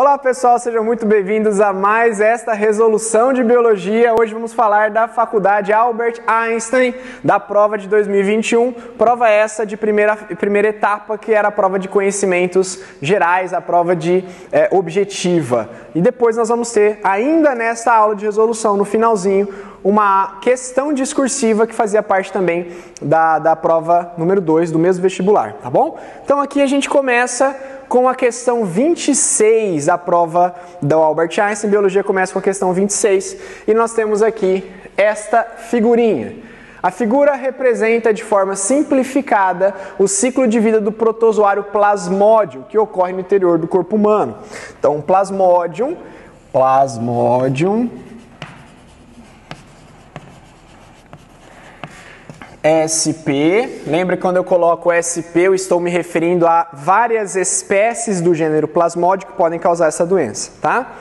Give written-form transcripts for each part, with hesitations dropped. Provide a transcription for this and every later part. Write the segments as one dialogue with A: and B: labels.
A: Olá pessoal, sejam muito bem-vindos a mais esta resolução de biologia. Hoje vamos falar da Faculdade Albert Einstein, da prova de 2021. Prova essa de primeira etapa, que era a prova de conhecimentos gerais, a prova de objetiva. E depois nós vamos ter, ainda nesta aula de resolução, no finalzinho, uma questão discursiva que fazia parte também da prova número 2 do mesmo vestibular, tá bom? Então aqui a gente começa com a questão 26, a prova do Albert Einstein. Biologia começa com a questão 26 e nós temos aqui esta figurinha. A figura representa de forma simplificada o ciclo de vida do protozoário plasmódio que ocorre no interior do corpo humano. Então, plasmódium, SP, lembra que quando eu coloco SP eu estou me referindo a várias espécies do gênero plasmódio que podem causar essa doença, tá?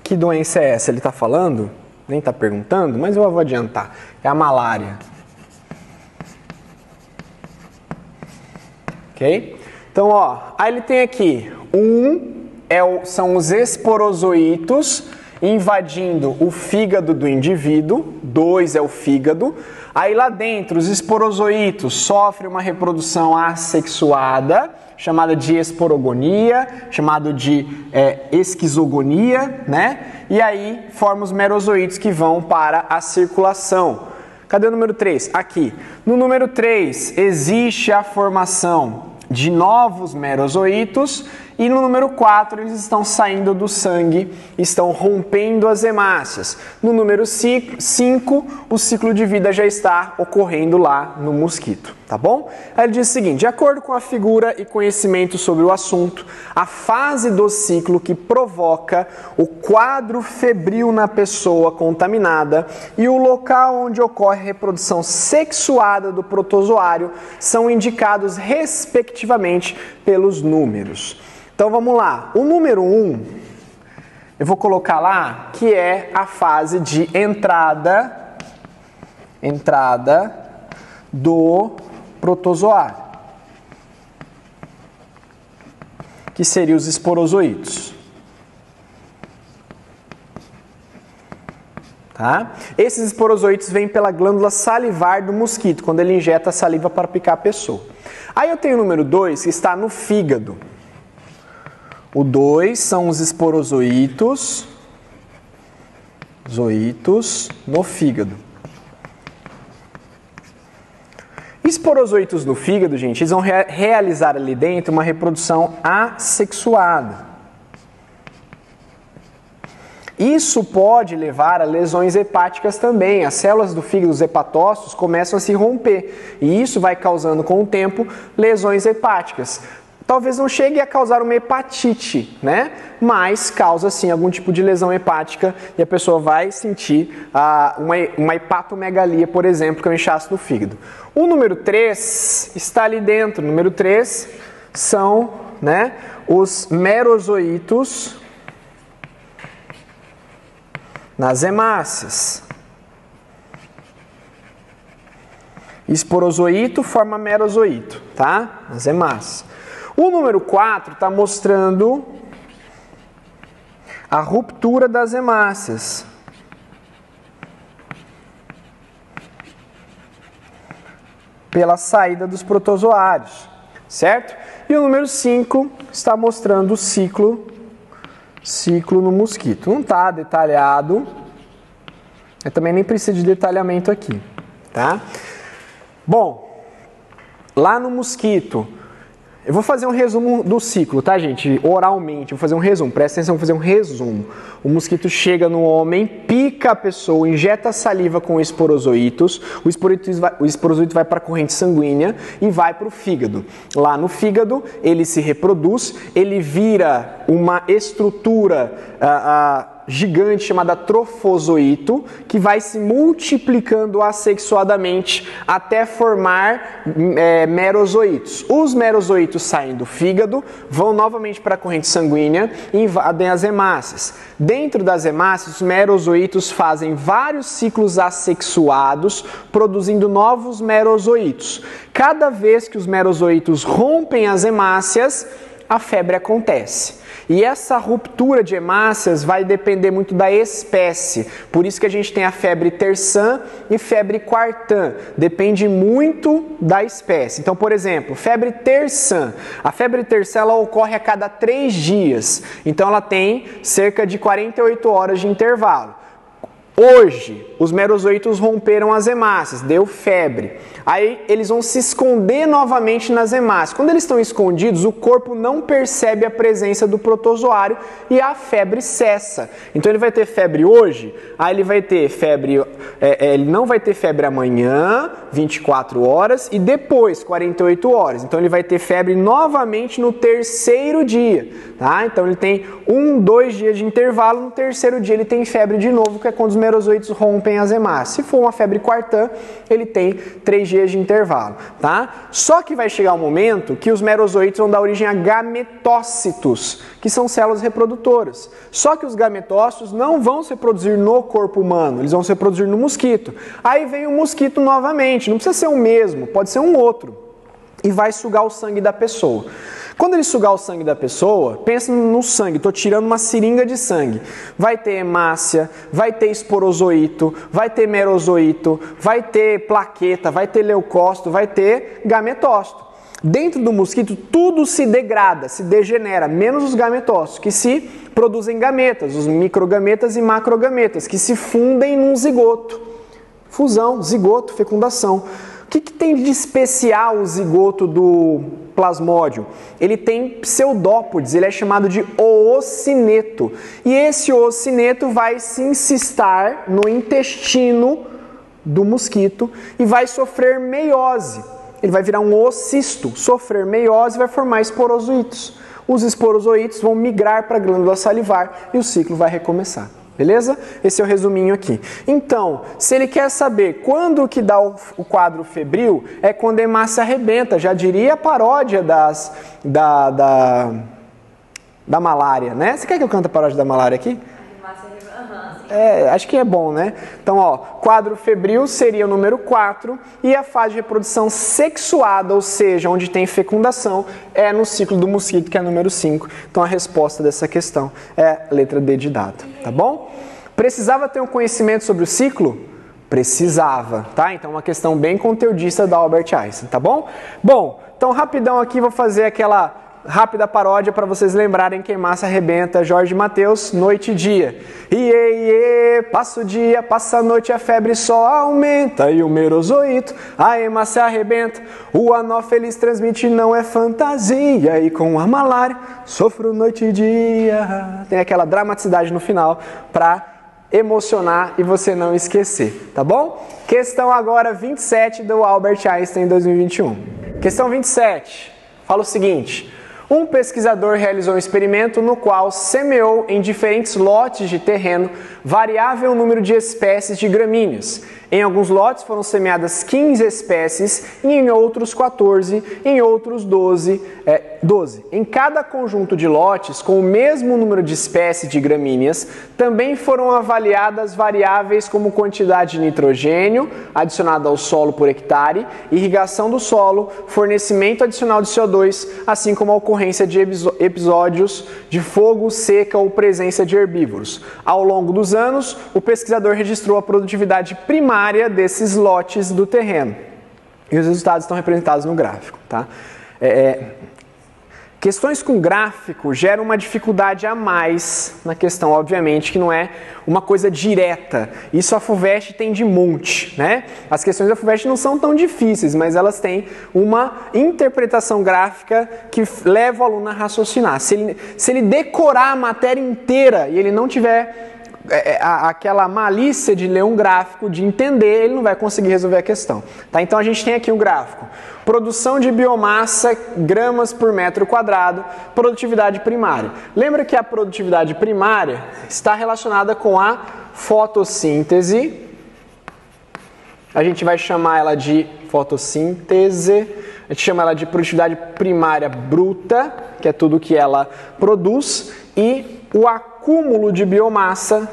A: Que doença é essa? Ele está falando? Nem está perguntando, mas eu vou adiantar. É a malária. Ok? Então, ó, aí ele tem aqui, são os esporozoítos invadindo o fígado do indivíduo, 2 é o fígado. Aí lá dentro, os esporozoítos sofrem uma reprodução assexuada, chamada de esporogonia, chamado de esquizogonia, né? E aí formam os merozoítos que vão para a circulação. Cadê o número 3? Aqui. No número 3 existe a formação de novos merozoítos e no número 4 eles estão saindo do sangue, estão rompendo as hemácias. No número 5 o ciclo de vida já está ocorrendo lá no mosquito, tá bom? Aí ele diz o seguinte: de acordo com a figura e conhecimento sobre o assunto, a fase do ciclo que provoca o quadro febril na pessoa contaminada e o local onde ocorre a reprodução sexuada do protozoário são indicados respectivamente pelos números. Então vamos lá, o número 1, eu vou colocar lá que é a fase de entrada do protozoário, que seriam os esporozoítos. Tá? Esses esporozoítos vêm pela glândula salivar do mosquito, quando ele injeta a saliva para picar a pessoa. Aí eu tenho o número 2 que está no fígado. O 2 são os esporozoítos no fígado. Esporozoítos no fígado, gente, eles vão realizar ali dentro uma reprodução assexuada. Isso pode levar a lesões hepáticas também. As células do fígado, os hepatócitos, começam a se romper. E isso vai causando, com o tempo, lesões hepáticas. Talvez não chegue a causar uma hepatite, né? Mas causa sim algum tipo de lesão hepática e a pessoa vai sentir uma hepatomegalia, por exemplo, que é um inchaço no fígado. O número 3 está ali dentro. O número 3 são, né, os merozoítos nas hemácias. Esporozoíto forma merozoíto, tá? Nas hemácias. O número 4 está mostrando a ruptura das hemácias. Pela saída dos protozoários, certo? E o número 5 está mostrando o ciclo no mosquito. Não está detalhado, eu também nem preciso de detalhamento aqui, tá? Bom, lá no mosquito, eu vou fazer um resumo do ciclo, tá, gente? Oralmente, vou fazer um resumo, presta atenção, vou fazer um resumo. O mosquito chega no homem, pica a pessoa, injeta saliva com esporozoítos, o esporozoito vai para a corrente sanguínea e vai para o fígado. Lá no fígado, ele se reproduz, ele vira uma estrutura gigante chamada trofozoito, que vai se multiplicando assexuadamente até formar merozoítos. Os merozoítos saem do fígado, vão novamente para a corrente sanguínea e invadem as hemácias. Dentro das hemácias, os merozoítos fazem vários ciclos assexuados, produzindo novos merozoítos. Cada vez que os merozoítos rompem as hemácias, a febre acontece. E essa ruptura de hemácias vai depender muito da espécie. Por isso que a gente tem a febre terçã e febre quartã. Depende muito da espécie. Então, por exemplo, febre terçã. A febre terçã ela ocorre a cada 3 dias. Então, ela tem cerca de 48 horas de intervalo. Hoje, os merozoítos romperam as hemácias, deu febre. Aí eles vão se esconder novamente nas hemácias. Quando eles estão escondidos, o corpo não percebe a presença do protozoário e a febre cessa. Então ele vai ter febre hoje, aí ele vai ter febre, ele não vai ter febre amanhã, 24 horas, e depois, 48 horas. Então ele vai ter febre novamente no terceiro dia, tá? Então ele tem 2 dias de intervalo, no terceiro dia ele tem febre de novo, que é quando os merozoítos rompem as hemácias. Se for uma febre quartã, ele tem 3 dias de intervalo, tá? Só que vai chegar um momento que os merozoítos vão dar origem a gametócitos, que são células reprodutoras. Só que os gametócitos não vão se reproduzir no corpo humano, eles vão se reproduzir no mosquito. Aí vem o mosquito novamente, não precisa ser o mesmo, pode ser um outro, e vai sugar o sangue da pessoa. Quando ele sugar o sangue da pessoa, pensa no sangue, estou tirando uma seringa de sangue. Vai ter hemácia, vai ter esporozoíto, vai ter merozoíto, vai ter plaqueta, vai ter leucócito, vai ter gametócito. Dentro do mosquito tudo se degrada, se degenera, menos os gametócitos, que se produzem gametas, os microgametas e macrogametas, que se fundem num zigoto. Fusão, zigoto, fecundação. O que tem de especial o zigoto do plasmódio? Ele tem pseudópodes, ele é chamado de oocineto. E esse oocineto vai se encistar no intestino do mosquito e vai sofrer meiose. Ele vai virar um oocisto, sofrer meiose e vai formar esporozoítos. Os esporozoítos vão migrar para a glândula salivar e o ciclo vai recomeçar. Beleza? Esse é o resuminho aqui. Então, se ele quer saber quando que dá o quadro febril, é quando a hemácia arrebenta. Já diria a paródia da malária, né? Você quer que eu cante a paródia da malária aqui? Acho que é bom, né? Então, ó, quadro febril seria o número 4 e a fase de reprodução sexuada, ou seja, onde tem fecundação, é no ciclo do mosquito, que é o número 5. Então, a resposta dessa questão é a letra D de dado, tá bom? Precisava ter um conhecimento sobre o ciclo? Precisava, tá? Então, uma questão bem conteudista da Albert Einstein, tá bom? Bom, então, rapidão aqui, vou fazer aquela rápida paródia para vocês lembrarem que hemácia arrebenta. Jorge Mateus, noite e dia. Iê, passa o dia, passa a noite, a febre só aumenta. E o merozoíto, a hemácia arrebenta. O anófelis transmite, não é fantasia. E com a malária, sofro noite e dia. Tem aquela dramaticidade no final para emocionar e você não esquecer, tá bom? Questão agora 27 do Albert Einstein 2021. Questão 27, fala o seguinte: um pesquisador realizou um experimento no qual semeou em diferentes lotes de terreno variável número de espécies de gramíneas. Em alguns lotes foram semeadas 15 espécies e em outros 14, em outros 12. Em cada conjunto de lotes com o mesmo número de espécies de gramíneas, também foram avaliadas variáveis como quantidade de nitrogênio adicionada ao solo por hectare, irrigação do solo, fornecimento adicional de CO2, assim como a ocorrência de episódios de fogo, seca ou presença de herbívoros. Ao longo dos anos, o pesquisador registrou a produtividade primária desses lotes do terreno. E os resultados estão representados no gráfico, tá? Questões com gráfico geram uma dificuldade a mais na questão, obviamente, que não é uma coisa direta. Isso a FUVEST tem de monte, né? As questões da FUVEST não são tão difíceis, mas elas têm uma interpretação gráfica que leva o aluno a raciocinar. Se ele decorar a matéria inteira e ele não tiver aquela malícia de ler um gráfico, de entender, ele não vai conseguir resolver a questão. Tá? Então a gente tem aqui um gráfico. Produção de biomassa, gramas por metro quadrado, produtividade primária. Lembra que a produtividade primária está relacionada com a fotossíntese. A gente vai chamar ela de fotossíntese. A gente chama ela de produtividade primária bruta, que é tudo que ela produz, e o acúmulo de biomassa,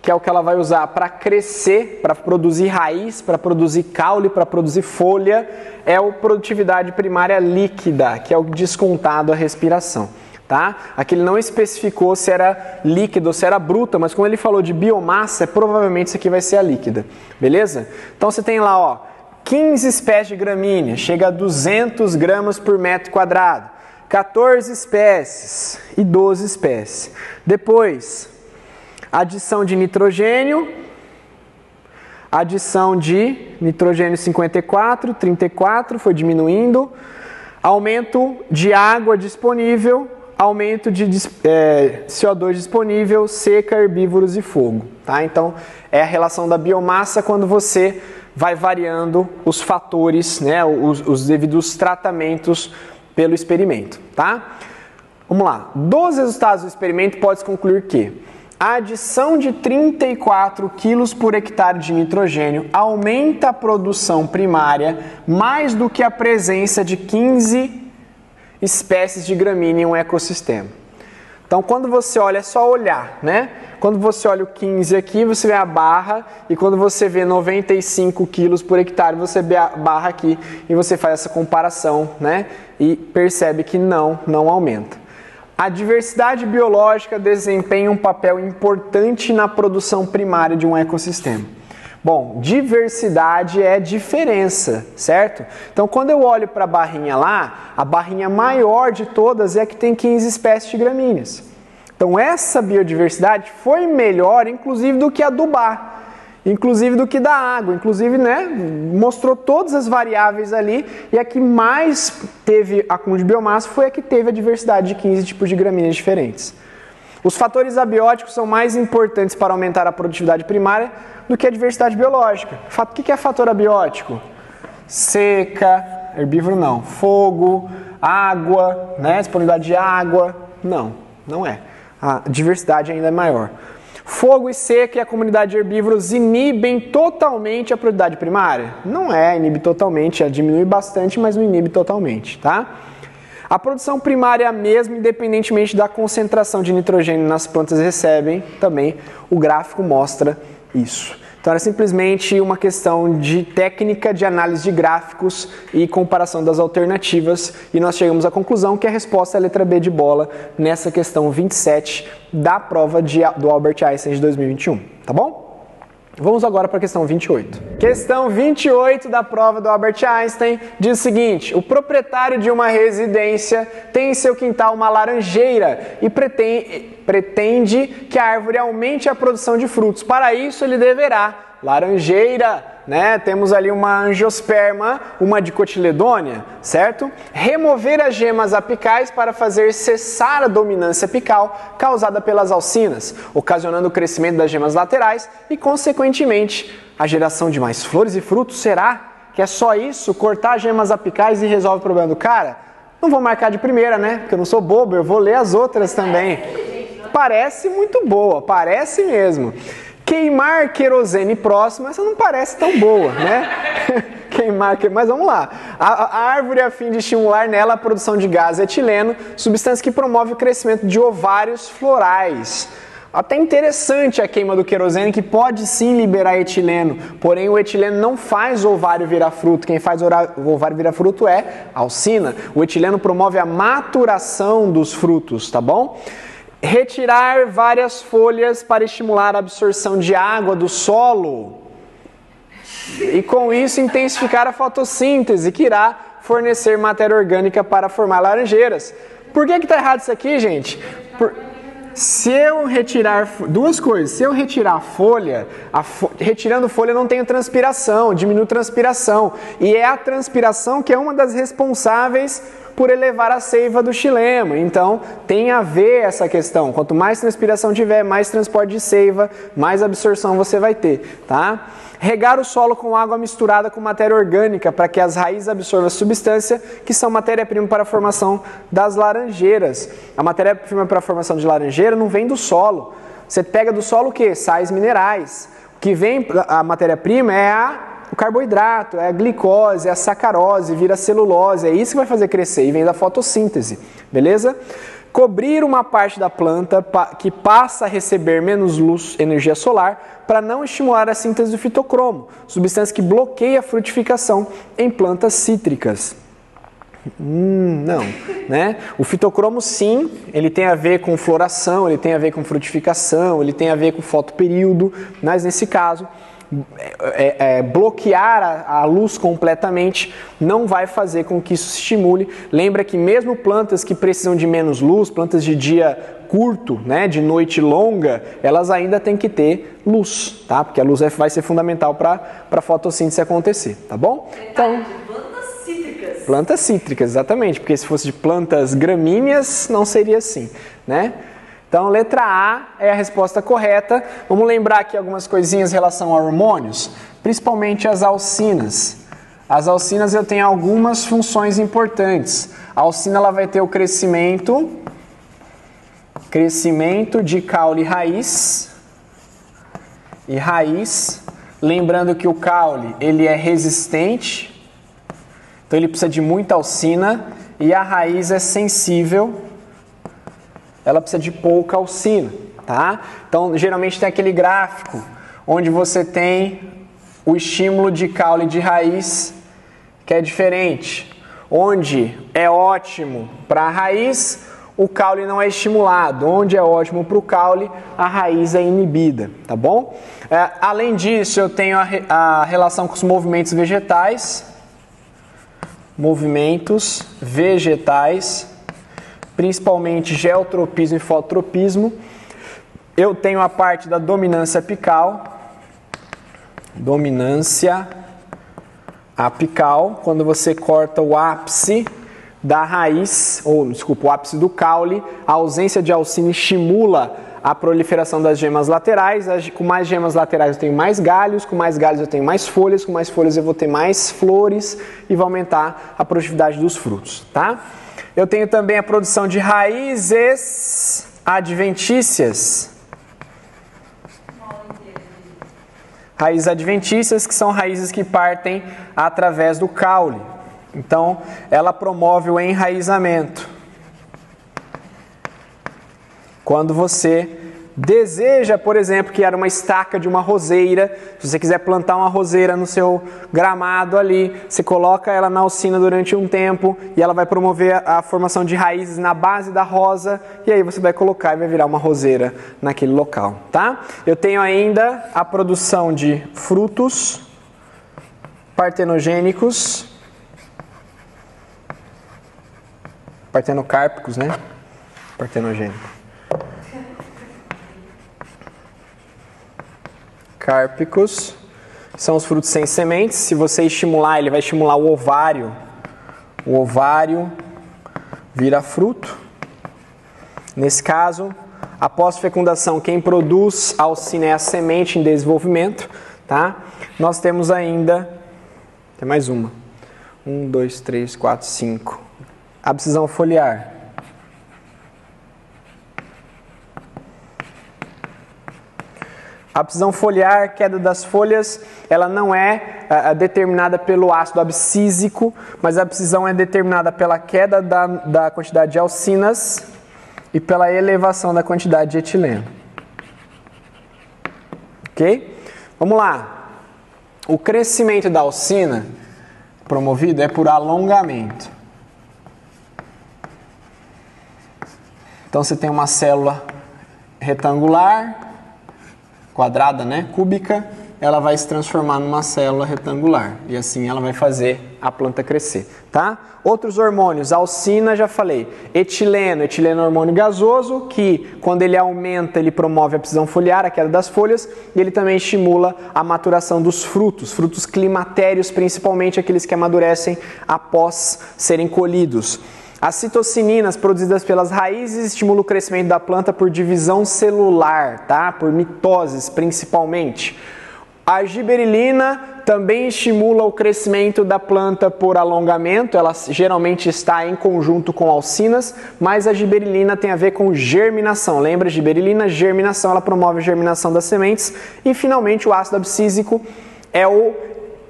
A: que é o que ela vai usar para crescer, para produzir raiz, para produzir caule, para produzir folha, é a produtividade primária líquida, que é o descontado a respiração. Tá? Aqui ele não especificou se era líquida ou se era bruta, mas como ele falou de biomassa, provavelmente isso aqui vai ser a líquida, beleza? Então você tem lá, ó, 15 espécies de gramínea, chega a 200 gramas por metro quadrado, 14 espécies e 12 espécies. Depois, adição de nitrogênio, adição de nitrogênio 54, 34, foi diminuindo, aumento de água disponível, aumento de CO2 disponível, seca, herbívoros e fogo. Tá? Então, é a relação da biomassa quando você vai variando os fatores, né, os devidos tratamentos pelo experimento. Tá? Vamos lá. Dos resultados do experimento, pode-se concluir que a adição de 34 quilos por hectare de nitrogênio aumenta a produção primária mais do que a presença de 15 espécies de gramínea em um ecossistema. Então, quando você olha, é só olhar, né? Quando você olha o 15 aqui, você vê a barra, e quando você vê 95 quilos por hectare, você vê a barra aqui, e você faz essa comparação, né? E percebe que não aumenta. A diversidade biológica desempenha um papel importante na produção primária de um ecossistema. Bom, diversidade é diferença, certo? Então, quando eu olho para a barrinha lá, a barrinha maior de todas é a que tem 15 espécies de gramíneas. Então, essa biodiversidade foi melhor, inclusive, do que a do bar, inclusive do que da água, inclusive, né, mostrou todas as variáveis ali, e a que mais teve acúmulo de biomassa foi a que teve a diversidade de 15 tipos de gramíneas diferentes. Os fatores abióticos são mais importantes para aumentar a produtividade primária do que a diversidade biológica. O que é fator abiótico? Seca, herbívoro não, fogo, água, né, disponibilidade de água, não é. A diversidade ainda é maior. Fogo e seca e a comunidade de herbívoros inibem totalmente a produtividade primária? Não é, inibe totalmente, ela diminui bastante, mas não inibe totalmente, tá? A produção primária é a mesma, independentemente da concentração de nitrogênio nas plantas recebem, também o gráfico mostra isso. Então era simplesmente uma questão de técnica de análise de gráficos e comparação das alternativas, e nós chegamos à conclusão que a resposta é a letra B de bola nessa questão 27 da prova do Albert Einstein de 2021, tá bom? Vamos agora para a questão 28. Questão 28 da prova do Albert Einstein diz o seguinte: o proprietário de uma residência tem em seu quintal uma laranjeira e pretende que a árvore aumente a produção de frutos. Para isso, ele deverá, laranjeira, né? Temos ali uma angiosperma, uma dicotiledônia, certo? Remover as gemas apicais para fazer cessar a dominância apical causada pelas alcinas, ocasionando o crescimento das gemas laterais e, consequentemente, a geração de mais flores e frutos. Será que é só isso? Cortar as gemas apicais e resolve o problema do cara? Não vou marcar de primeira, né? Porque eu não sou bobo, eu vou ler as outras também. Parece muito boa, parece mesmo. Queimar querosene próximo, essa não parece tão boa, né? Mas vamos lá. A árvore a fim de estimular nela a produção de gás etileno, substância que promove o crescimento de ovários florais. Até interessante a queima do querosene, que pode sim liberar etileno, porém o etileno não faz o ovário virar fruto. Quem faz o ovário virar fruto é a alcina. O etileno promove a maturação dos frutos, tá bom? Retirar várias folhas para estimular a absorção de água do solo e com isso intensificar a fotossíntese, que irá fornecer matéria orgânica para formar laranjeiras. Por que está errado isso aqui, gente? Se eu retirar duas coisas, se eu retirar a folha, retirando folha eu não tenho transpiração, diminui a transpiração, e é a transpiração que é uma das responsáveis por elevar a seiva do xilema. Então tem a ver essa questão, quanto mais transpiração tiver, mais transporte de seiva, mais absorção você vai ter, tá? Regar o solo com água misturada com matéria orgânica para que as raízes absorvam a substância, que são matéria-prima para a formação das laranjeiras. A matéria-prima para a formação de laranjeira não vem do solo. Você pega do solo o quê? Sais minerais. O que vem, a matéria-prima é o carboidrato, é a glicose, é a sacarose, vira celulose, é isso que vai fazer crescer e vem da fotossíntese, beleza? cobrir uma parte da planta que passa a receber menos luz, energia solar, para não estimular a síntese do fitocromo, substância que bloqueia a frutificação em plantas cítricas. Não, né? O fitocromo, sim, ele tem a ver com floração, ele tem a ver com frutificação, ele tem a ver com fotoperíodo, mas nesse caso, bloquear a luz completamente não vai fazer com que isso se estimule. Lembra que mesmo plantas que precisam de menos luz, plantas de dia curto, né, de noite longa, elas ainda têm que ter luz, tá? Porque a luz vai ser fundamental para a fotossíntese acontecer, tá bom? Então, plantas cítricas, exatamente, porque se fosse de plantas gramíneas, não seria assim, né? Então, letra A é a resposta correta. Vamos lembrar aqui algumas coisinhas em relação a hormônios, principalmente as alcinas. As alcinas eu tenho algumas funções importantes. A alcina ela vai ter o crescimento de caule e raiz. Lembrando que o caule ele é resistente, então ele precisa de muita alcina, e a raiz é sensível, ela precisa de pouca alcina, tá? Então, geralmente tem aquele gráfico onde você tem o estímulo de caule e de raiz, que é diferente. Onde é ótimo para a raiz, o caule não é estimulado. Onde é ótimo para o caule, a raiz é inibida, tá bom? Além disso, eu tenho a relação com os movimentos vegetais. Movimentos vegetais, principalmente geotropismo e fototropismo. Eu tenho a parte da dominância apical. Dominância apical, quando você corta o ápice da raiz, o ápice do caule, a ausência de alcina estimula a proliferação das gemas laterais. Com mais gemas laterais eu tenho mais galhos, com mais galhos eu tenho mais folhas, com mais folhas eu vou ter mais flores e vai aumentar a produtividade dos frutos, tá? Eu tenho também a produção de raízes adventícias. Raízes adventícias, que são raízes que partem através do caule. Então, ela promove o enraizamento. Quando você deseja, por exemplo, criar uma estaca de uma roseira, se você quiser plantar uma roseira no seu gramado ali, você coloca ela na alcina durante um tempo e ela vai promover a formação de raízes na base da rosa, e aí você vai colocar e vai virar uma roseira naquele local, tá? Eu tenho ainda a produção de frutos partenogênicos, partenocárpicos, né? Partenogênico. Cárpicos são os frutos sem sementes. Se você estimular, ele vai estimular o ovário. O ovário vira fruto. Nesse caso, após fecundação, quem produz a alcina é a semente em desenvolvimento, tá? Nós temos ainda, tem mais uma. 1, 2, 3, 4, 5. Abscisão foliar. A abscisão foliar, queda das folhas, ela não é determinada pelo ácido abscísico, mas a abscisão é determinada pela queda da quantidade de alcinas e pela elevação da quantidade de etileno. Ok? Vamos lá. O crescimento da alcina promovido é por alongamento. Então você tem uma célula retangular, quadrada, né, cúbica, ela vai se transformar numa célula retangular e assim ela vai fazer a planta crescer, tá? Outros hormônios, alcina, já falei, etileno é hormônio gasoso que quando ele aumenta ele promove a abscisão foliar, a queda das folhas, e ele também estimula a maturação dos frutos climatérios, principalmente aqueles que amadurecem após serem colhidos. As citocininas produzidas pelas raízes estimulam o crescimento da planta por divisão celular, tá? Por mitoses principalmente. A giberelina também estimula o crescimento da planta por alongamento, ela geralmente está em conjunto com alcinas, mas a giberelina tem a ver com germinação. Lembra, giberelina, germinação, ela promove a germinação das sementes. E finalmente o ácido abscísico é o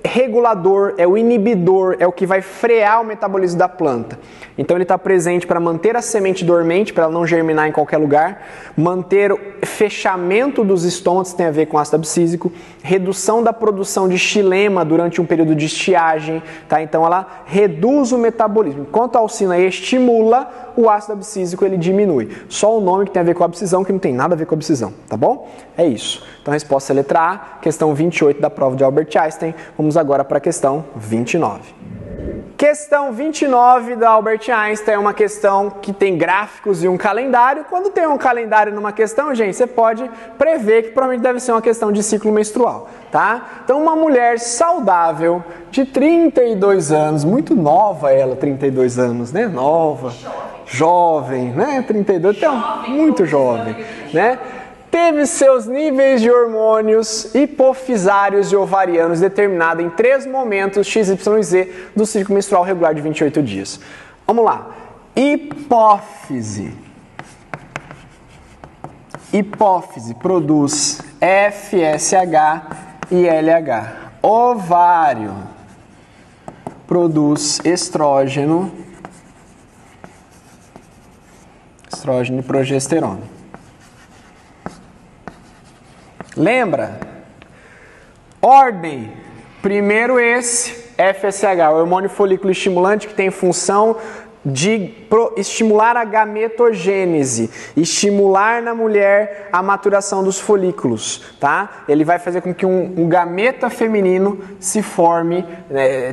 A: regulador, é o inibidor, é o que vai frear o metabolismo da planta. Então ele está presente para manter a semente dormente, para ela não germinar em qualquer lugar, manter o fechamento dos estômatos, tem a ver com ácido abscísico, redução da produção de xilema durante um período de estiagem, tá? Então ela reduz o metabolismo. Enquanto a alcina estimula, o ácido abscísico ele diminui. Só o nome que tem a ver com a abscisão, que não tem nada a ver com a abscisão, tá bom? É isso. Então a resposta é a letra A, questão 28 da prova de Albert Einstein. Vamos agora para a questão 29. Questão 29 da Albert Einstein é uma questão que tem gráficos e um calendário. Quando tem um calendário numa questão, gente, você pode prever que provavelmente deve ser uma questão de ciclo menstrual, tá? Então, uma mulher saudável de 32 anos, muito nova ela, 32 anos, né? Nova, jovem, né? 32, então, muito jovem, né? Teve seus níveis de hormônios hipofisários e ovarianos determinados em 3 momentos x, y e z do ciclo menstrual regular de 28 dias. Vamos lá. Hipófise. Hipófise produz FSH e LH. Ovário produz estrógeno e progesterona. Lembra? Ordem. Primeiro esse, FSH, o hormônio folículo estimulante que tem função de estimular a gametogênese, estimular na mulher a maturação dos folículos, tá? Ele vai fazer com que um gameta feminino se forme,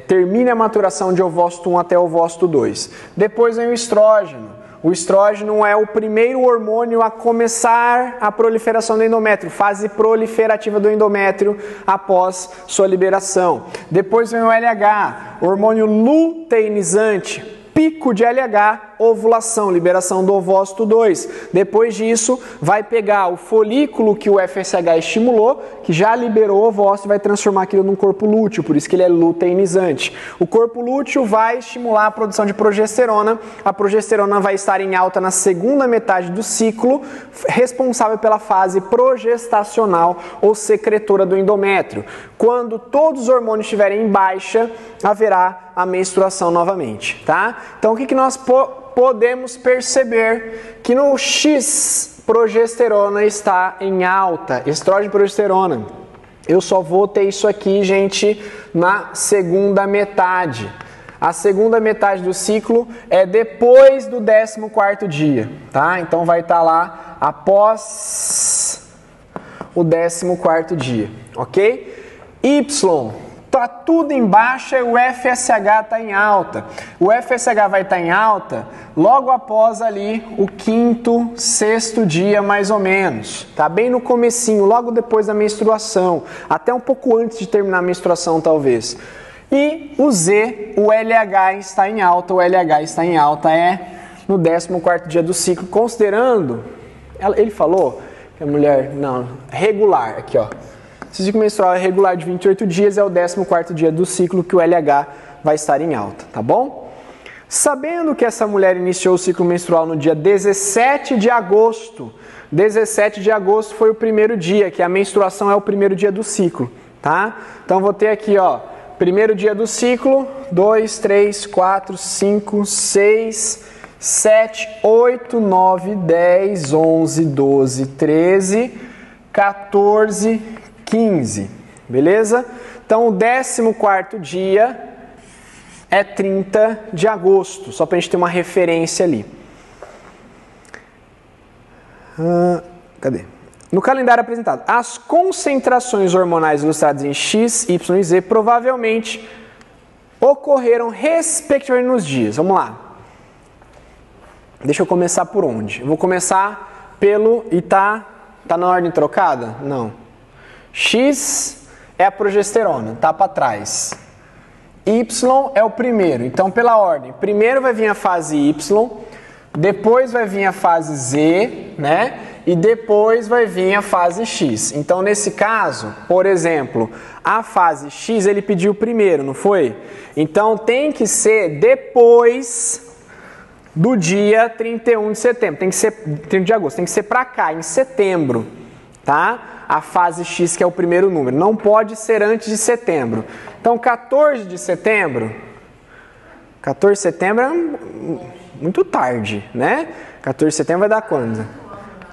A: termine a maturação de ovócito 1 até ovócito 2. Depois vem o estrógeno. O estrógeno é o primeiro hormônio a começar a proliferação do endométrio, fase proliferativa do endométrio após sua liberação. Depois vem o LH, hormônio luteinizante, pico de LH, ovulação, liberação do ovócito 2. Depois disso, vai pegar o folículo que o FSH estimulou, que já liberou o ovócito, e vai transformar aquilo num corpo lúteo, por isso que ele é luteinizante. O corpo lúteo vai estimular a produção de progesterona. A progesterona vai estar em alta na segunda metade do ciclo, responsável pela fase progestacional ou secretora do endométrio. Quando todos os hormônios estiverem em baixa, haverá a menstruação novamente, tá? Então, o que nós podemos perceber? Que no X, progesterona está em alta, estrógeno e progesterona. Eu só vou ter isso aqui, gente, na segunda metade. A segunda metade do ciclo é depois do 14º dia, tá? Então vai estar lá após o 14º dia, ok? Y, tá tudo em baixa e o FSH está em alta. O FSH vai estar em alta logo após ali o 5º, 6º dia mais ou menos. Tá bem no comecinho, logo depois da menstruação, até um pouco antes de terminar a menstruação talvez. E o Z, o LH está em alta, o LH está em alta no 14º dia do ciclo, considerando, ele falou que a mulher, não, regular, aqui ó. Se o ciclo menstrual é regular de 28 dias, é o 14º dia do ciclo que o LH vai estar em alta, tá bom? Sabendo que essa mulher iniciou o ciclo menstrual no dia 17 de agosto, 17 de agosto foi o primeiro dia, que a menstruação é o primeiro dia do ciclo, tá? Então vou ter aqui, ó, primeiro dia do ciclo, 2, 3, 4, 5, 6, 7, 8, 9, 10, 11, 12, 13, 14, 15, beleza? Então, o 14º dia é 30 de agosto, só para a gente ter uma referência ali. Cadê? No calendário apresentado, as concentrações hormonais ilustradas em X, Y e Z provavelmente ocorreram respectivamente nos dias. Vamos lá. Deixa eu começar por onde? Eu vou começar pelo... E tá na ordem trocada? Não. X é a progesterona, tá para trás. Y é o primeiro, então pela ordem. Primeiro vai vir a fase Y, depois vai vir a fase Z, né? E depois vai vir a fase X. Então nesse caso, por exemplo, a fase X ele pediu primeiro, não foi? Então tem que ser depois do dia 31 de setembro, tem que ser 30 de agosto, tem que ser para cá, em setembro, tá? a fase X, que é o primeiro número. Não pode ser antes de setembro. Então, 14 de setembro... 14 de setembro é muito tarde, né? 14 de setembro vai dar quando?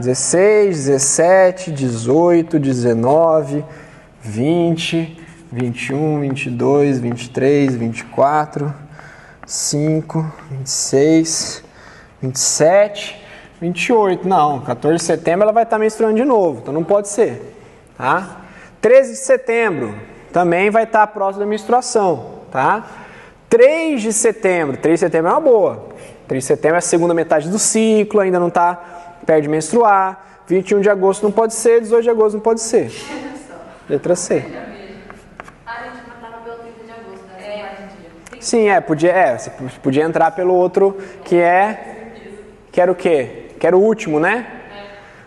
A: 16, 17, 18, 19, 20, 21, 22, 23, 24, 5, 26, 27, 28. Não, 14 de setembro ela vai estar menstruando de novo, então não pode ser, tá? 13 de setembro também vai estar próximo da menstruação, tá? 3 de setembro é uma boa. 3 de setembro é a segunda metade do ciclo, ainda não está perto de menstruar. 21 de agosto não pode ser, 18 de agosto não pode ser. Letra C.
B: A gente matava pelo 30 de agosto, né?
A: Sim, você podia entrar pelo outro que era o quê? Que era o último, né?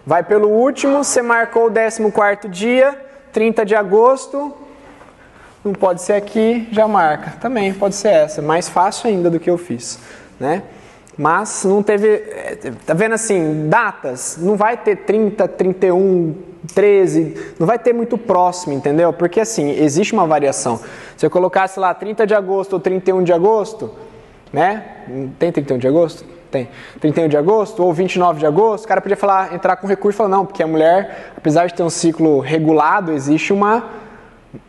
A: Vai pelo último, você marcou o 14º dia, 30 de agosto... Não pode ser aqui, já marca. Também pode ser essa. Mais fácil ainda do que eu fiz, né? Mas não teve... Tá vendo assim, datas? Não vai ter 30, 31, 13... Não vai ter muito próximo, entendeu? Porque assim, existe uma variação. Se eu colocasse lá 30 de agosto ou 31 de agosto, né? Tem 31 de agosto? Tem. 31 de agosto ou 29 de agosto, o cara podia entrar com recurso e falar, não, porque a mulher, apesar de ter um ciclo regulado, existe uma...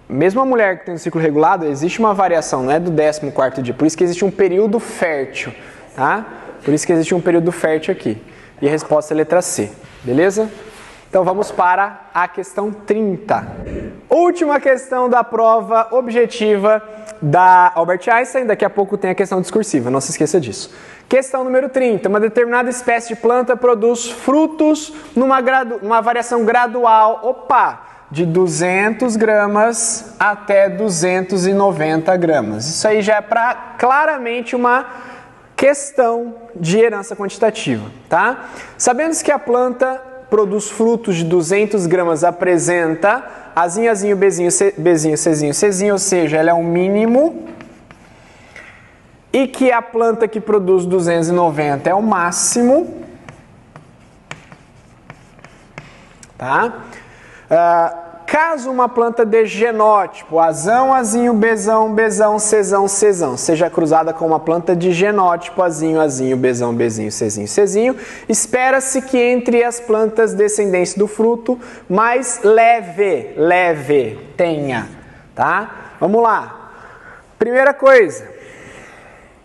A: Mesmo a mulher que tem um ciclo regulado, existe uma variação, não é do 14º dia. Por isso que existe um período fértil, tá? Por isso que existe um período fértil aqui. E a resposta é a letra C, beleza? Então vamos para a questão 30. Última questão da prova objetiva da Albert Einstein. Daqui a pouco tem a questão discursiva, não se esqueça disso. Questão número 30. Uma determinada espécie de planta produz frutos numa variação gradual, de 200 gramas até 290 gramas. Isso aí já é claramente uma questão de herança quantitativa, tá? Sabendo que a planta produz frutos de 200 gramas, apresenta azinho, azinho, bezinho, bezinho, cezinho, cezinho, ou seja, ela é um mínimo, e que a planta que produz 290 é o máximo, tá? Caso uma planta de genótipo azão, azinho, bezão, bezão, cezão, cezão, seja cruzada com uma planta de genótipo azinho, azinho, bezão, bezinho, cezinho, cezinho, espera-se que entre as plantas descendentes do fruto mais leve tenha, tá? Vamos lá. Primeira coisa,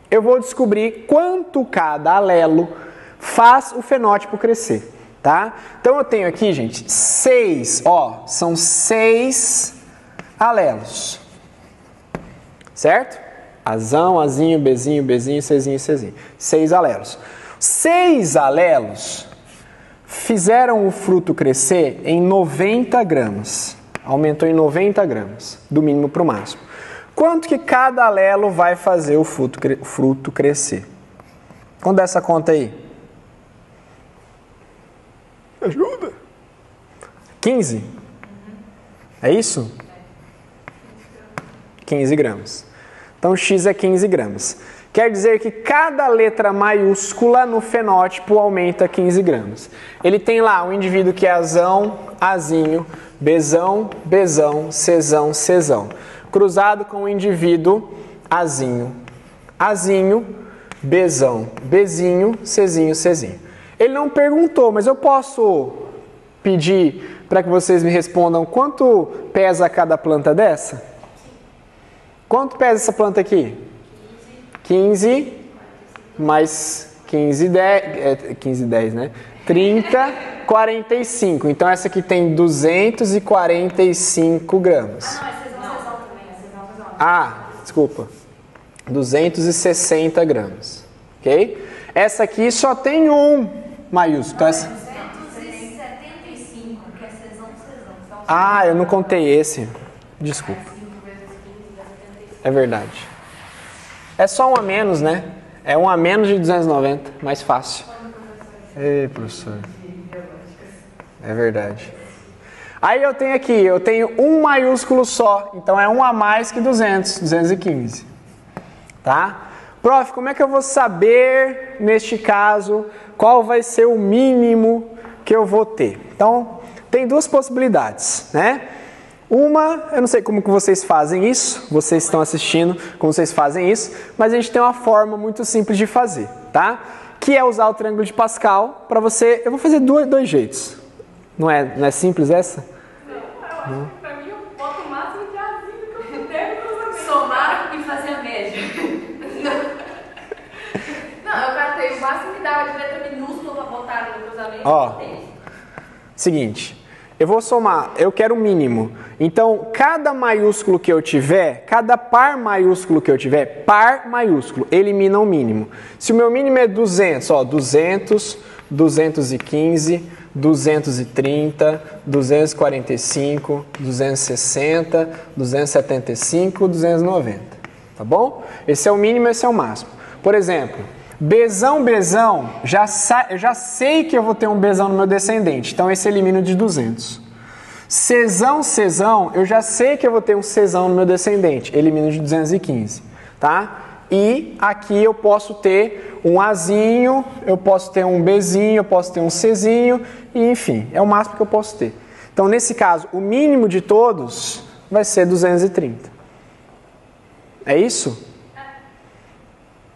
A: eu vou descobrir quanto cada alelo faz o fenótipo crescer. Tá? Então eu tenho aqui, gente, 6, são 6 alelos, certo? Azão, azinho, bezinho, bezinho, cezinho, cezinho. 6 alelos. 6 alelos fizeram o fruto crescer em 90 gramas. Aumentou em 90 gramas, do mínimo para o máximo. Quanto que cada alelo vai fazer o fruto crescer? Quanto dá essa conta aí? Ajuda. 15? É isso? 15 gramas. Então, X é 15 gramas. Quer dizer que cada letra maiúscula no fenótipo aumenta 15 gramas. Ele tem lá um indivíduo que é azão, azinho, bezão, bezão, cezão, cezão. Cruzado com o indivíduo azinho, azinho, bezão, bezinho, cezinho, cezinho. Ele não perguntou, mas eu posso pedir para que vocês me respondam quanto pesa cada planta dessa? Quanto pesa essa planta aqui? 15 mais 15, 10, né? 30, 45. Então essa aqui tem 245 gramas. Desculpa. 260 gramas. Ok? Essa aqui só tem um maiúsculo. Então,
B: 275, que é cezão, cezão.
A: Eu não contei esse. Desculpa. É verdade. É só um a menos, né? É um a menos de 290. Mais fácil. Ei, professor. É verdade. Aí eu tenho um maiúsculo só. Então é um a mais que 215. Tá? Prof, como é que eu vou saber, neste caso, qual vai ser o mínimo que eu vou ter? Então, tem duas possibilidades, né? Uma, eu não sei como que vocês fazem isso, vocês estão assistindo, como vocês fazem isso, mas a gente tem uma forma muito simples de fazer, tá? Que é usar o triângulo de Pascal para você... Eu vou fazer dois jeitos. Não é simples essa?
B: Não, eu acho que pra mim eu boto o máximo de azinho que eu puder no cruzamento. Somar e fazer a média. Não, eu catei o máximo que dava de letra minúscula pra botar no cruzamento.
A: Ó, seguinte, eu vou somar, eu quero o mínimo. Então, cada maiúsculo que eu tiver, cada par maiúsculo que eu tiver, par maiúsculo, elimina o mínimo. Se o meu mínimo é 200, ó, 200, 215, 230, 245, 260, 275, 290, tá bom? Esse é o mínimo, esse é o máximo. Por exemplo, Bzão, eu já sei que eu vou ter um Bzão no meu descendente, então esse elimino de 200. Czão, eu já sei que eu vou ter um Czão no meu descendente, elimino de 215, tá? E aqui eu posso ter um Azinho, eu posso ter um Bzinho, eu posso ter um Czinho, e enfim, é o máximo que eu posso ter. Então, nesse caso, o mínimo de todos vai ser 230. É isso?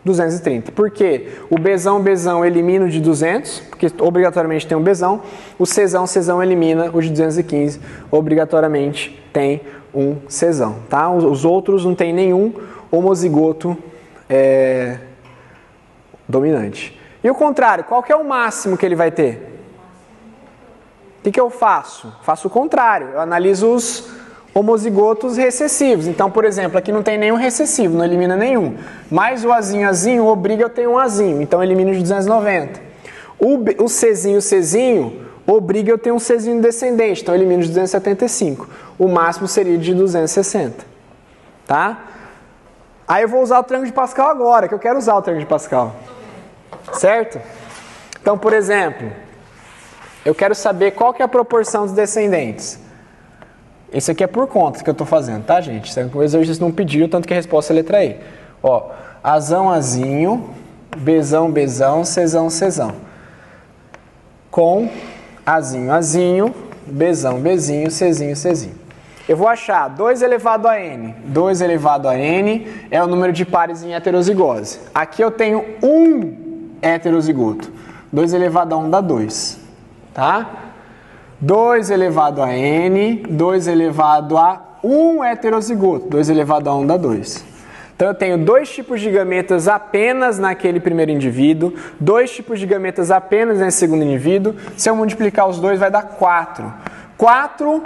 A: 230. Por quê? O Bzão elimina o de 200, porque obrigatoriamente tem um Bzão. O Czão elimina o de 215, obrigatoriamente tem um Czão, tá? Os outros não tem nenhum homozigoto dominante. E o contrário, qual que é o máximo que ele vai ter? O que eu faço? Faço o contrário, eu analiso os homozigotos recessivos. Então, por exemplo, aqui não tem nenhum recessivo, não elimina nenhum. Mas o Azinho obriga eu ter um Azinho, então eu elimino de 290. O Czinho obriga eu ter um Czinho descendente, então eu elimino de 275. O máximo seria de 260. Tá? Aí eu vou usar o triângulo de Pascal agora, que eu quero usar o triângulo de Pascal. Certo? Então, por exemplo, eu quero saber qual que é a proporção dos descendentes. Esse aqui é por conta que eu estou fazendo, tá, gente? Isso é um exercício não pediu, tanto que a resposta é a letra E. Ó, Azão, Azinho, Bzão, Czão. Com Azinho, Bzão, Czinho. Eu vou achar 2 elevado a n. 2 elevado a n é o número de pares em heterozigose. Aqui eu tenho um heterozigoto. 2 elevado a 1 dá 2, tá? 2 elevado a n, 2 elevado a 1 heterozigoto. 2 elevado a 1 dá 2. Então eu tenho 2 tipos de gametas apenas naquele primeiro indivíduo, 2 tipos de gametas apenas nesse segundo indivíduo. Se eu multiplicar os dois vai dar 4. 4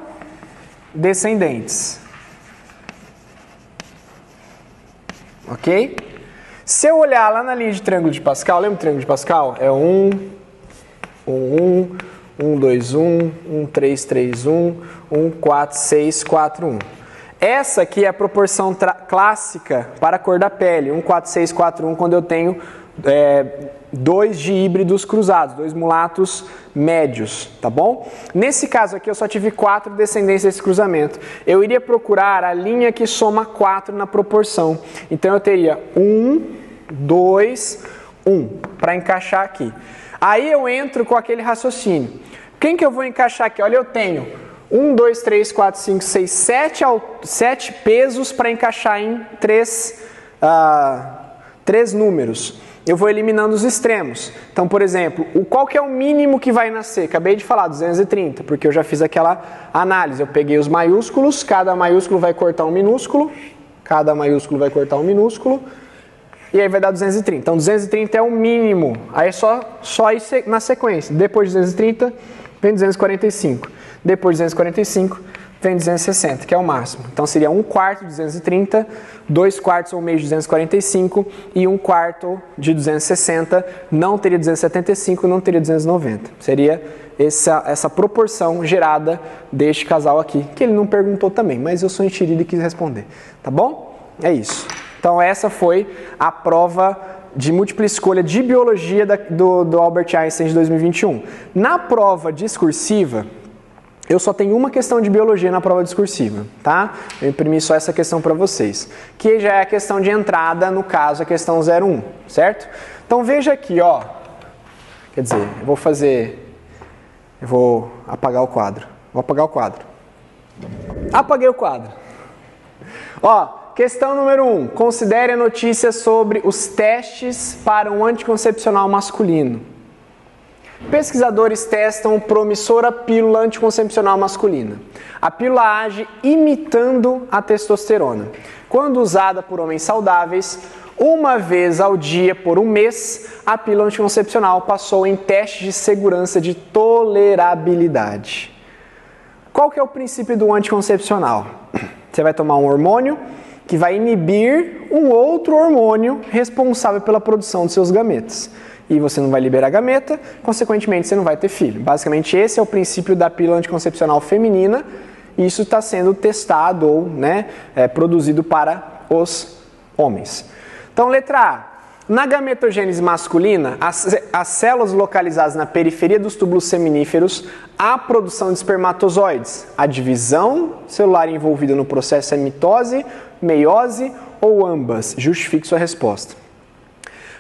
A: descendentes. Ok? Se eu olhar lá na linha de triângulo de Pascal, lembra do triângulo de Pascal? É 1, 2, 1, 3, 3, 1, 4, 6, 4, 1. Essa aqui é a proporção clássica para a cor da pele, 1, 4, 6, 4, 1, quando eu tenho 2 de híbridos cruzados, 2 mulatos médios, tá bom? Nesse caso aqui eu só tive 4 descendentes desse cruzamento. Eu iria procurar a linha que soma 4 na proporção. Então eu teria 1, 2, 1, para encaixar aqui. Aí eu entro com aquele raciocínio. Quem que eu vou encaixar aqui? Olha, eu tenho 1, 2, 3, 4, 5, 6, 7 pesos para encaixar em 3 números. Eu vou eliminando os extremos. Então, por exemplo, qual que é o mínimo que vai nascer? Acabei de falar, 230, porque eu já fiz aquela análise. Eu peguei os maiúsculos, cada maiúsculo vai cortar um minúsculo, e aí vai dar 230. Então, 230 é o mínimo. Aí é só ir na sequência. Depois de 230, vem 245. Depois de 245, vem 260, que é o máximo. Então, seria 1/4 de 230, 2/4 ou meio de 245 e 1/4 de 260. Não teria 275, não teria 290. Seria essa proporção gerada deste casal aqui, que ele não perguntou também, mas eu sou enxerido e quis responder. Tá bom? É isso. Então, essa foi a prova de múltipla escolha de biologia do Albert Einstein de 2021. Na prova discursiva, eu só tenho uma questão de biologia na prova discursiva, tá? Eu imprimi só essa questão para vocês, que já é a questão de entrada, no caso, a questão 01, certo? Então, veja aqui, ó. Quer dizer, eu vou apagar o quadro. Vou apagar o quadro. Apaguei o quadro. Ó, questão número 1. Considere a notícia sobre os testes para um anticoncepcional masculino. Pesquisadores testam promissora pílula anticoncepcional masculina. A pílula age imitando a testosterona. Quando usada por homens saudáveis, uma vez ao dia por um mês, a pílula anticoncepcional passou em testes de segurança de tolerabilidade. Qual que é o princípio do anticoncepcional? Você vai tomar um hormônio que vai inibir um outro hormônio responsável pela produção dos seus gametas. E você não vai liberar gameta, consequentemente você não vai ter filho. Basicamente esse é o princípio da pílula anticoncepcional feminina e isso está sendo testado ou produzido para os homens. Então, letra A. Na gametogênese masculina, as células localizadas na periferia dos túbulos seminíferos, há produção de espermatozoides. A divisão celular envolvida no processo é mitose, meiose ou ambas? Justifique sua resposta.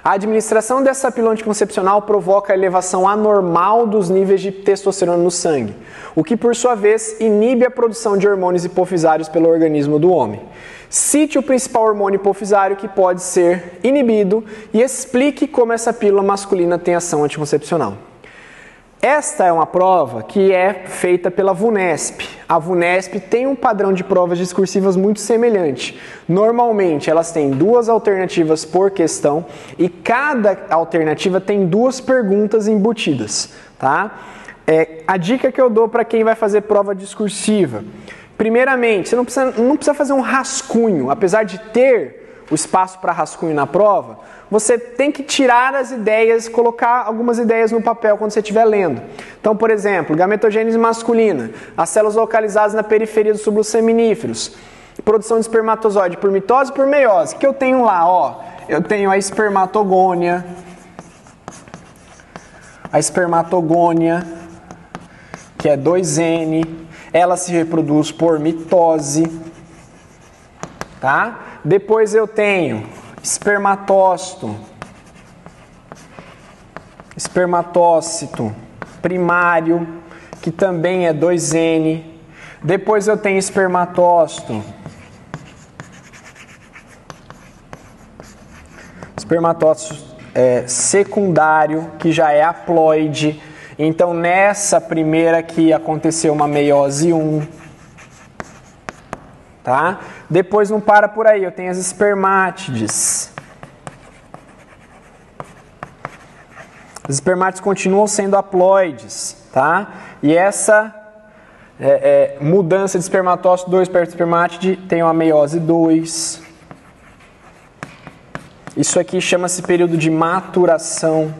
A: A administração dessa pílula anticoncepcional provoca a elevação anormal dos níveis de testosterona no sangue, o que, por sua vez, inibe a produção de hormônios hipofisários pelo organismo do homem. Cite o principal hormônio hipofisário que pode ser inibido e explique como essa pílula masculina tem ação anticoncepcional. Esta é uma prova que é feita pela VUNESP. A VUNESP tem um padrão de provas discursivas muito semelhante. Normalmente elas têm 2 alternativas por questão e cada alternativa tem 2 perguntas embutidas, tá? A dica que eu dou para quem vai fazer prova discursiva: primeiramente, você não precisa fazer um rascunho, apesar de ter o espaço para rascunho na prova, você tem que tirar as ideias, colocar algumas ideias no papel quando você estiver lendo. Então, por exemplo, gametogênese masculina, as células localizadas na periferia dos túbulos seminíferos, produção de espermatozoide por mitose e por meiose. O que eu tenho lá? Ó, eu tenho a espermatogônia, que é 2N, ela se reproduz por mitose, tá? Depois eu tenho espermatócito primário, que também é 2N. Depois eu tenho espermatócito secundário, que já é haploide. Então nessa primeira aqui aconteceu uma meiose 1. Tá? Depois não para por aí, eu tenho as espermátides. As espermátides continuam sendo haploides, tá? E essa mudança de espermatócito 2 para espermátide tem uma meiose 2. Isso aqui chama-se período de maturação.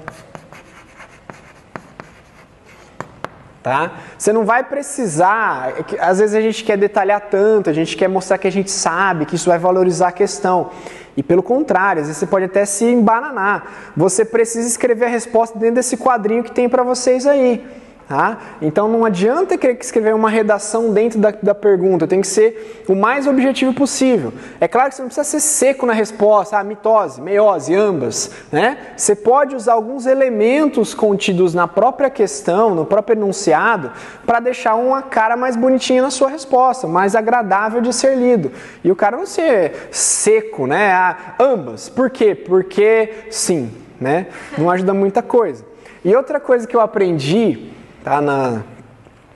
A: Tá? Você não vai precisar, às vezes a gente quer detalhar tanto, a gente quer mostrar que a gente sabe, que isso vai valorizar a questão. E pelo contrário, às vezes você pode até se embananar. Você precisa escrever a resposta dentro desse quadrinho que tem para vocês aí. Tá? Então não adianta querer escrever uma redação dentro da pergunta, tem que ser o mais objetivo possível. É claro que você não precisa ser seco na resposta, mitose, meiose, ambas, né? Você pode usar alguns elementos contidos na própria questão, no próprio enunciado, para deixar uma cara mais bonitinha na sua resposta, mais agradável de ser lido. E o cara não ser seco, né? Ambas. Por quê? Porque sim, né? Não ajuda muita coisa. E outra coisa que eu aprendi, tá,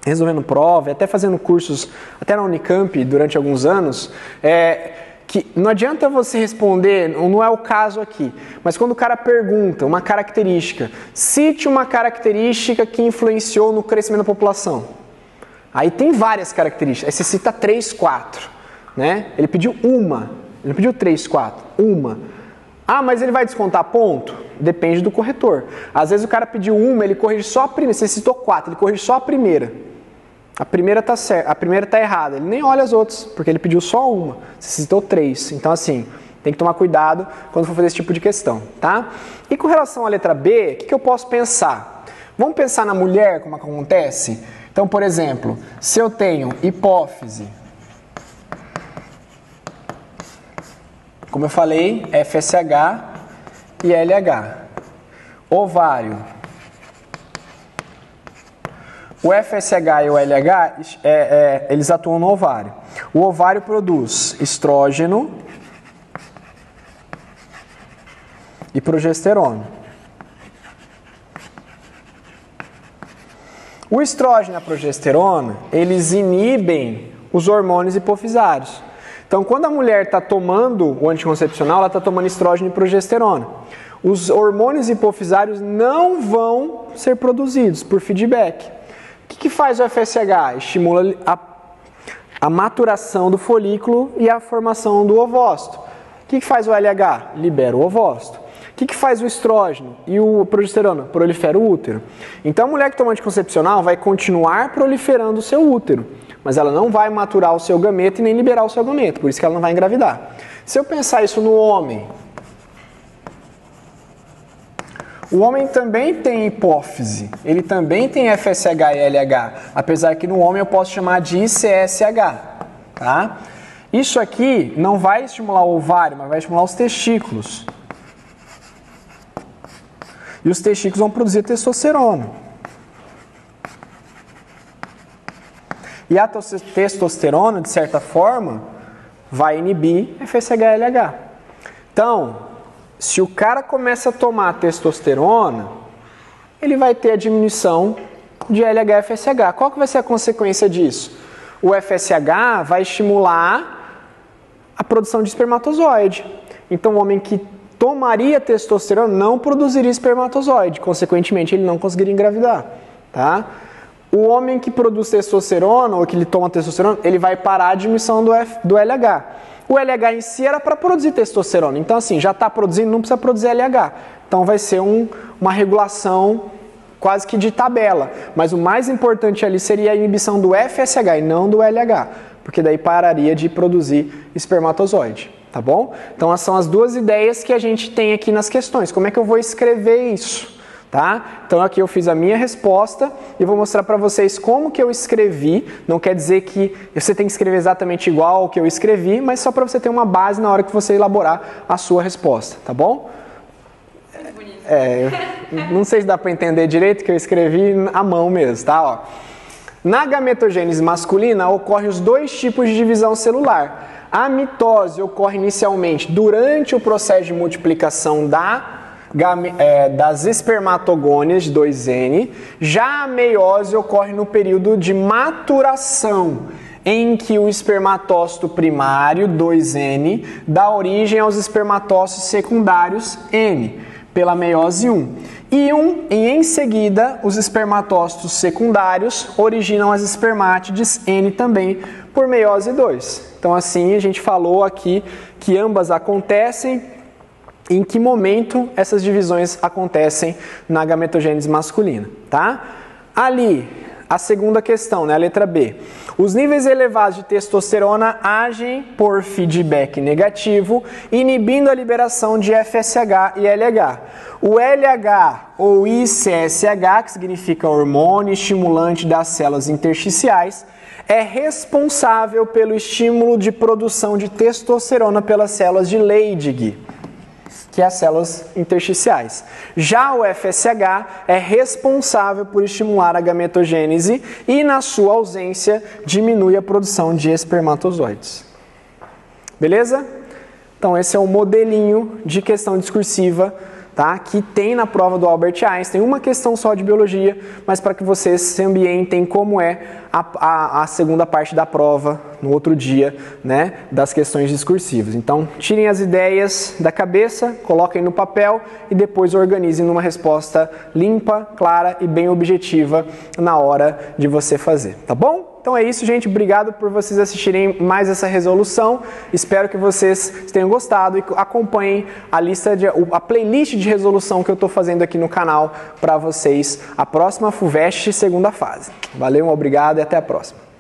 A: resolvendo prova, até fazendo cursos, até na Unicamp durante alguns anos, que não adianta você responder, não é o caso aqui, mas quando o cara pergunta uma característica, cite uma característica que influenciou no crescimento da população. Aí tem várias características, aí você cita 3, 4, né? Ele pediu uma, ele não pediu 3, 4, uma. Ah, mas ele vai descontar ponto? Depende do corretor. Às vezes o cara pediu uma, ele corrige só a primeira. Você citou 4, ele corrige só a primeira. A primeira tá certa, a primeira tá errada. Ele nem olha as outras, porque ele pediu só uma. Você citou 3. Então assim, tem que tomar cuidado quando for fazer esse tipo de questão, tá? E com relação à letra B, o que eu posso pensar? Vamos pensar na mulher, como acontece? Então, por exemplo, se eu tenho hipófise, como eu falei, FSH e LH. Ovário, O FSH e o LH, eles atuam no ovário. O ovário produz estrógeno e progesterona. O estrógeno e a progesterona, eles inibem os hormônios hipofisários. Então, quando a mulher está tomando o anticoncepcional, ela está tomando estrógeno e progesterona. Os hormônios hipofisários não vão ser produzidos por feedback. O que faz o FSH? Estimula a maturação do folículo e a formação do ovócito. O que faz o LH? Libera o ovócito. O que faz o estrógeno e o progesterona? Prolifera o útero. Então a mulher que toma anticoncepcional vai continuar proliferando o seu útero, mas ela não vai maturar o seu gameto e nem liberar o seu gameto, por isso que ela não vai engravidar. Se eu pensar isso no homem, o homem também tem hipófise, ele também tem FSH e LH, apesar que no homem eu posso chamar de ICSH, tá? Isso aqui não vai estimular o ovário, mas vai estimular os testículos. E os testículos vão produzir testosterona. E a testosterona, de certa forma, vai inibir FSH e LH. Então, se o cara começa a tomar testosterona, ele vai ter a diminuição de LH e FSH. Qual que vai ser a consequência disso? O FSH vai estimular a produção de espermatozoide. Então, o homem que tomaria testosterona não produziria espermatozoide, consequentemente ele não conseguiria engravidar, tá? O homem que produz testosterona ou que ele toma testosterona, ele vai parar a diminuição do LH. O LH em si era para produzir testosterona, então assim, já está produzindo, não precisa produzir LH. Então vai ser uma regulação quase que de tabela, mas o mais importante ali seria a inibição do FSH e não do LH, porque daí pararia de produzir espermatozoide. Tá bom? Então, essas são as duas ideias que a gente tem aqui nas questões. Como é que eu vou escrever isso? Tá? Então, aqui eu fiz a minha resposta e vou mostrar para vocês como que eu escrevi. Não quer dizer que você tem que escrever exatamente igual ao que eu escrevi, mas só para você ter uma base na hora que você elaborar a sua resposta. Tá bom? Não sei se dá para entender direito que eu escrevi à mão mesmo, tá? Ó. Na gametogênese masculina, ocorrem os dois tipos de divisão celular. A mitose ocorre inicialmente durante o processo de multiplicação das espermatogônias de 2N. Já a meiose ocorre no período de maturação, em que o espermatócito primário, 2N, dá origem aos espermatócitos secundários, N, pela meiose 1. E em seguida, os espermatócitos secundários originam as espermátides, N também, por meiose 2. Então assim, a gente falou aqui que ambas acontecem, em que momento essas divisões acontecem na gametogênese masculina, tá? Ali, a segunda questão, né, a letra B. Os níveis elevados de testosterona agem por feedback negativo, inibindo a liberação de FSH e LH. O LH ou ICSH, que significa hormônio estimulante das células intersticiais, é responsável pelo estímulo de produção de testosterona pelas células de Leydig, que é as células intersticiais. Já o FSH é responsável por estimular a gametogênese e, na sua ausência, diminui a produção de espermatozoides. Beleza? Então esse é o modelinho de questão discursiva, tá? Que tem na prova do Albert Einstein, uma questão só de biologia, mas para que vocês se ambientem como é a segunda parte da prova no outro dia, né, das questões discursivas. Então, tirem as ideias da cabeça, coloquem no papel e depois organizem numa resposta limpa, clara e bem objetiva na hora de você fazer, tá bom? Então é isso, gente. Obrigado por vocês assistirem mais essa resolução. Espero que vocês tenham gostado e acompanhem a playlist de resolução que eu estou fazendo aqui no canal para vocês. A próxima FUVEST, segunda fase. Valeu, obrigado e até a próxima.